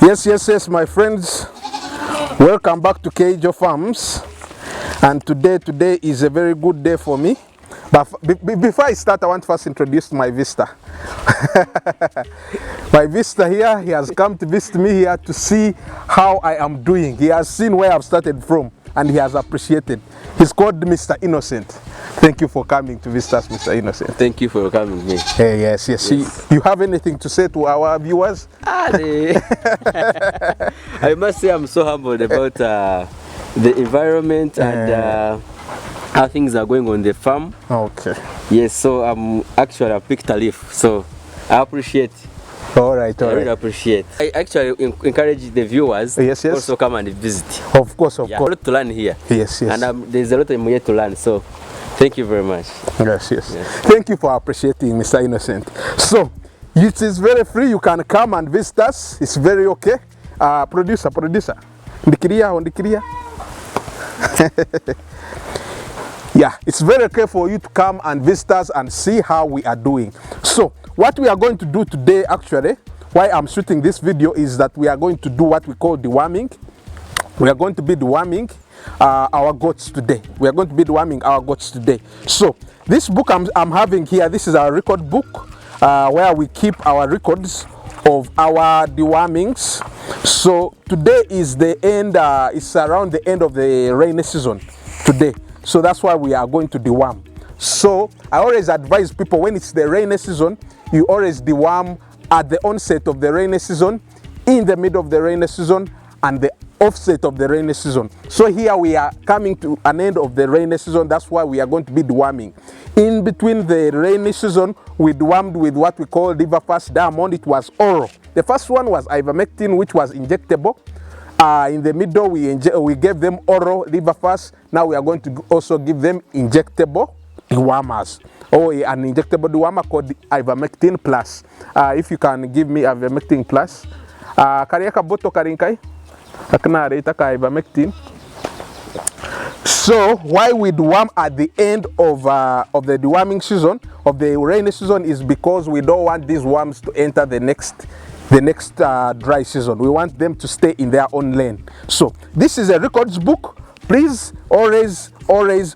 Yes, my friends. Welcome back to Keijo Farms. And today is a very good day for me. But before I start, I want to first introduce my visitor. My visitor here, he has come to visit me here to see how I am doing. He has seen where I've started from and he has appreciated. He's called Mr. Innocent. Thank you for coming to visit us, Mr. Innocent. Thank you for coming me. Yes. You have anything to say to our viewers? I must say I'm so humbled about the environment and how things are going on the farm. Okay. Yes, so I picked a leaf, so I appreciate. All right. I really appreciate. I actually encourage the viewers also come and visit. Of course. A lot to learn here. Yes. And there's a lot I'm here to learn, so thank you very much. Yes. Thank you for appreciating, Mr. Innocent. So, it is very free. You can come and visit us. It's very okay. Producer. Ndikiria. Yeah, it's very okay for you to come and visit us and see how we are doing. So, what we are going to do today, actually, why I'm shooting this video is that we are going to do what we call deworming. We are going to be deworming our goats today. So, this book I'm having here, this is our record book where we keep our records of our dewormings. So, today is the end, it's around the end of the rainy season today. So that's why we are going to deworm. So I always advise people when it's the rainy season, you always deworm at the onset of the rainy season, in the middle of the rainy season, and the offset of the rainy season. So here we are coming to an end of the rainy season. That's why we are going to be deworming. In between the rainy season, we dewormed with what we call Livestock Diamond. It was oral. The first one was ivermectin, which was injectable. In the middle, we gave them oral Livestock. Now we are going to also give them injectable dewormers. An injectable dewormer called ivermectin plus. If you can give me ivermectin plus. Kariaka boto karinkai. Akna reta ka ivermectin. So why we deworm at the end of the deworming season, of the rainy season, is because we don't want these worms to enter the next dry season. We want them to stay in their own lane. So this is a records book. Please always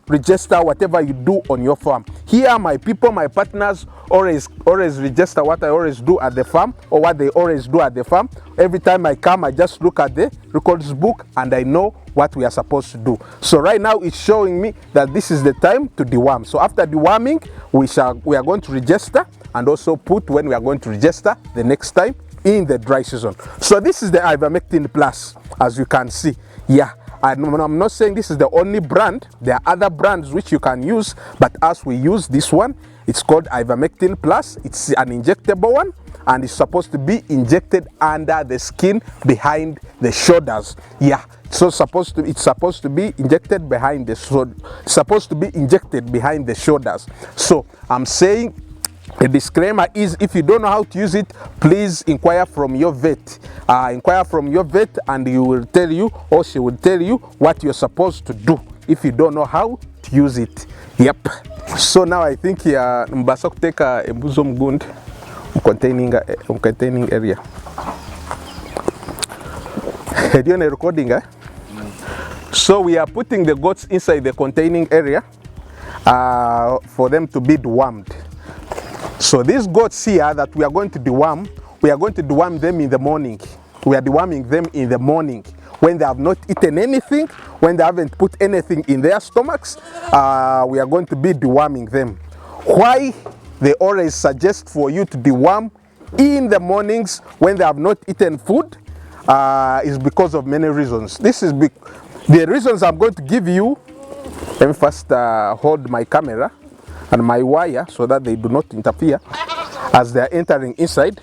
register whatever you do on your farm. Here my people, my partners always register what I always do at the farm, or what they always do at the farm. Every time I come, I just look at the records book and I know what we are supposed to do. So right now it's showing me that this is the time to deworm. So after deworming, we are going to register and also put when we are going to register the next time in the dry season. So this is the ivermectin plus, as you can see. Yeah, I'm not saying this is the only brand. There are other brands which you can use, but as we use this one, it's called ivermectin plus. It's an injectable one and it's supposed to be injected under the skin behind the shoulders. Yeah, so it's supposed to be injected behind the shoulders. So I'm saying, a disclaimer is, if you don't know how to use it, please inquire from your vet. And he will tell you, or she will tell you, what you're supposed to do if you don't know how to use it. Yep. So now I think here mbasa kuteka embuzo mgund containing area. You're recording, eh? So we are putting the goats inside the containing area for them to be dewormed. So these goats here that we are going to deworm, we are going to deworm them in the morning. We are deworming them in the morning when they have not eaten anything, when they haven't put anything in their stomachs. We are going to be deworming them. Why they always suggest for you to deworm in the mornings when they have not eaten food is because of many reasons. The reasons I'm going to give you. Let me first hold my camera and my wire so that they do not interfere as they are entering inside.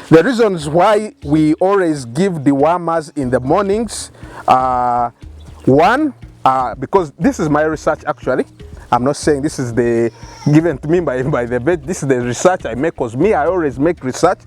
The reasons why we always give dewormers in the mornings, one, because this is my research actually. I'm not saying this is given to me by the vet. This is the research I make, because I always make research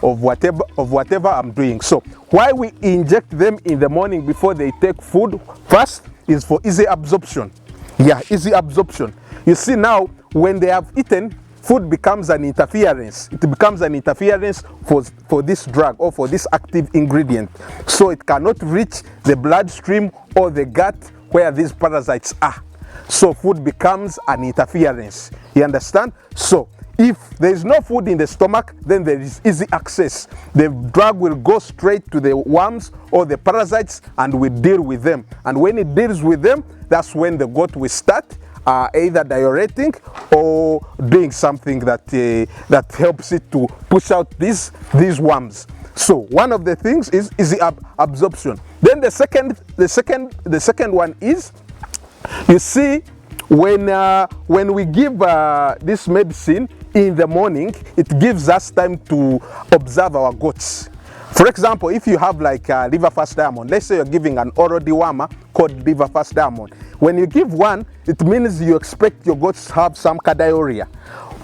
of whatever I'm doing. So why we inject them in the morning before they take food first is for easy absorption. Yeah, easy absorption. You see now, when they have eaten food becomes an interference. It becomes an interference for this drug or for this active ingredient. So it cannot reach the bloodstream or the gut where these parasites are. So food becomes an interference. You understand? So if there is no food in the stomach, then there is easy access. The drug will go straight to the worms or the parasites and will deal with them. And when it deals with them, that's when the goat will start either diureting or doing something that that helps it to push out these worms. So one of the things is the absorption. Then the second one is, you see, when we give this medicine in the morning, it gives us time to observe our goats. For example, if you have like liver fast diamond, let's say you're giving an oral dewormer called liver fast diamond. When you give one, it means you expect your goats to have some diarrhea.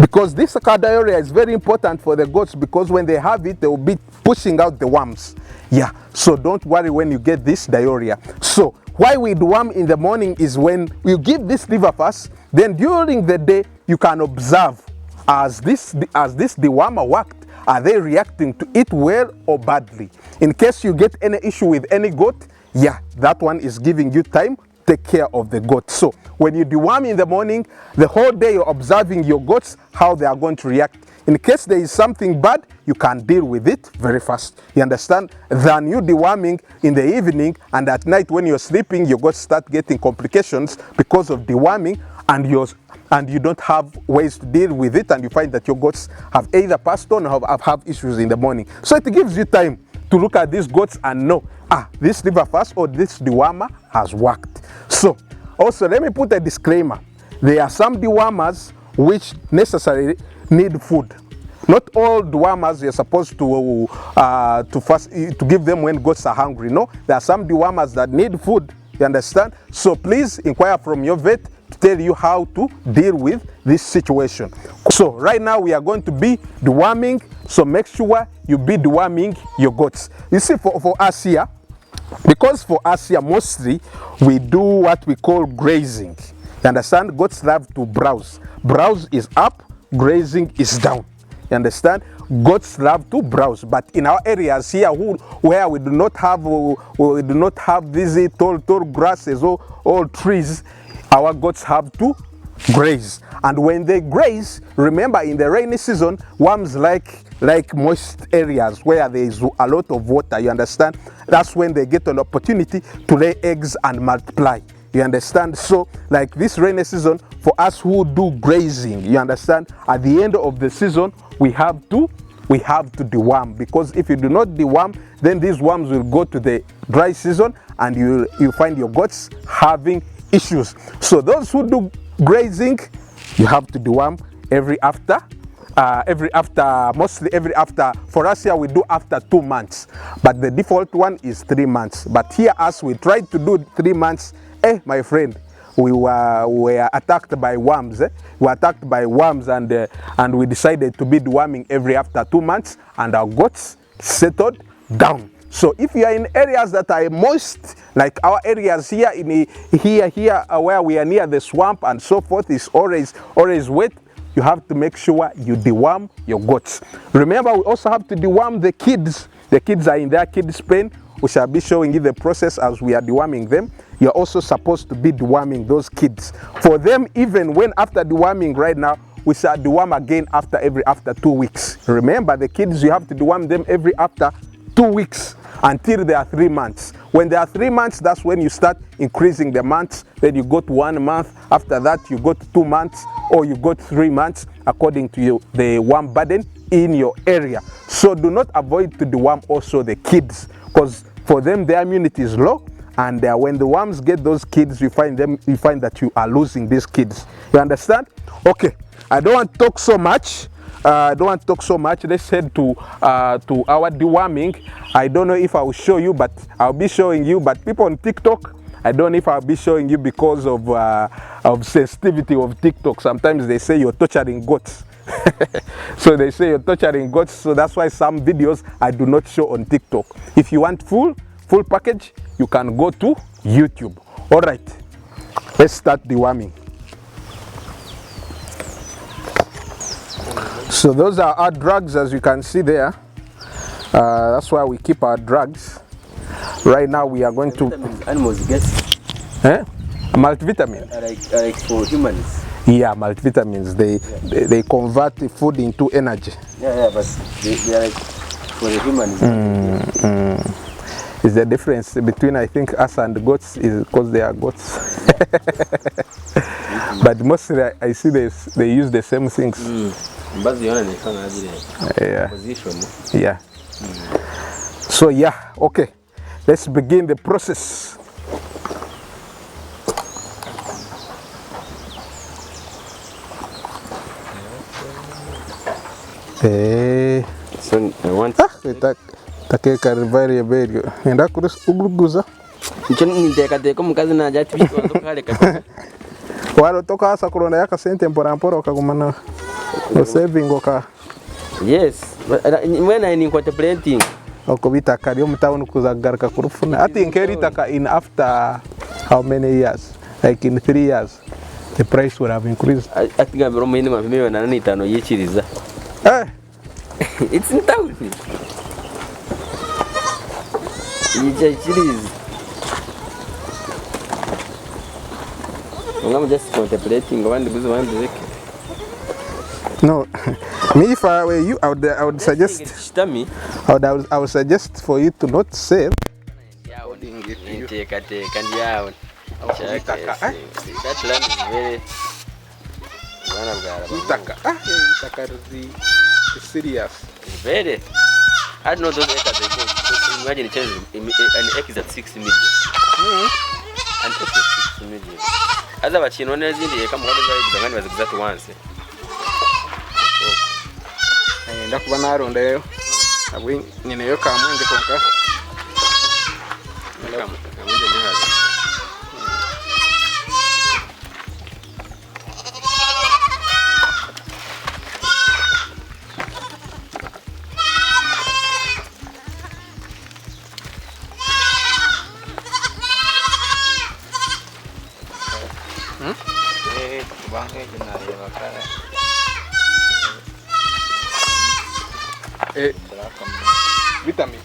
Because this diarrhea is very important for the goats, because when they have it, they will be pushing out the worms. Yeah, so don't worry when you get this diarrhea. So why we deworm in the morning is when you give this liver fast, then during the day you can observe as this dewormer worked. Are they reacting to it well or badly? In case you get any issue with any goat, yeah, that one is giving you time to take care of the goat. So when you deworm in the morning, the whole day you're observing your goats, how they are going to react. In case there is something bad, you can deal with it very fast. You understand? Than you deworming in the evening, and at night when you're sleeping, your goats start getting complications because of deworming, and you don't have ways to deal with it, and you find that your goats have either passed on or have issues in the morning. So it gives you time to look at these goats and know, this liver fast or this dewormer has worked. So also let me put a disclaimer. There are some dewormers which necessarily need food. Not all dewormers you're supposed to give them when goats are hungry. No, there are some dewormers that need food. You understand? So please inquire from your vet to tell you how to deal with this situation. So right now we are going to be deworming, so make sure you be deworming your goats. You see, for us here, because for us here mostly we do what we call grazing. You understand? Goats love to browse. Browse is up, grazing is down. You understand? Goats love to browse, but in our areas here where we do not have these tall grasses or trees, our goats have to graze. And when they graze, remember in the rainy season, worms like moist areas where there is a lot of water. You understand? That's when they get an opportunity to lay eggs and multiply. You understand? So like this rainy season, for us who do grazing, you understand, at the end of the season we have to deworm, because if you do not deworm, then these worms will go to the dry season and you find your goats having issues. So those who do grazing, you have to deworm mostly every after. For us here we do after 2 months, but the default one is 3 months. But here as we try to do 3 months, my friend, we were attacked by worms. We were attacked by worms, and we decided to be deworming every after 2 months, and our goats settled down. So if you are in areas that are moist, like our areas here where we are near the swamp and so forth, is always wet, you have to make sure you deworm your goats. Remember, we also have to deworm the kids. The kids are in their kids' pen. We shall be showing you the process as we are deworming them. You're also supposed to be deworming those kids. For them, even when after deworming right now, we shall deworm again after 2 weeks. Remember, the kids, you have to deworm them after 2 weeks until they are 3 months. When they are 3 months, that's when you start increasing the months. Then you go to 1 month. After that, you go to 2 months, or you go to 3 months, according to the worm burden in your area. So do not avoid to deworm also the kids, because for them their immunity is low, and when the worms get those kids, you find that you are losing these kids. You understand? Okay, I don't want to talk so much. Let's head to our deworming. I don't know if I will show you, but I'll be showing you. But people on TikTok, I don't know if I'll be showing you because of sensitivity of TikTok. Sometimes they say you're torturing goats. So they say you're torturing goats. So that's why some videos I do not show on TikTok. If you want full package, you can go to YouTube. All right, let's start deworming. So those are our drugs, as you can see there. That's why we keep our drugs. Right now we are going to animals get multivitamin. Like for humans. Yeah, multivitamins. They convert the food into energy. Yeah, but they are like for the humans. Is the difference between, I think, us and goats is because they are goats. But mostly I see they use the same things. But the only position. Yeah. So yeah, okay. Let's begin the process. So I want takeka very very. Enda kuguza. Niteka mukazi na jati bitwa kale kaka. Walo toka asa kuronda yaka sente mpora okagumana no saving oka. Yes, when I contemplating okubitaka lyo mutawuni kuzagaruka kurufuna. I think eritaka in after how many years? Like in 3 years the price would have increased. I think I'm romine mafimeo na 5 yechiriza. It's in town. Yechiriza. I'm just contemplating one the No, me if I were you, I would suggest. I would suggest for you to not sell. That land is very serious. Very. I don't know those acres they go. Imagine an acre is at 60 million. An acre is 60 million. As about you know, there's in the come on was exactly once. Enda kubana ronda yo. Abwi nyine yo kamwende konka. Kamwende ni haza. Vitamin.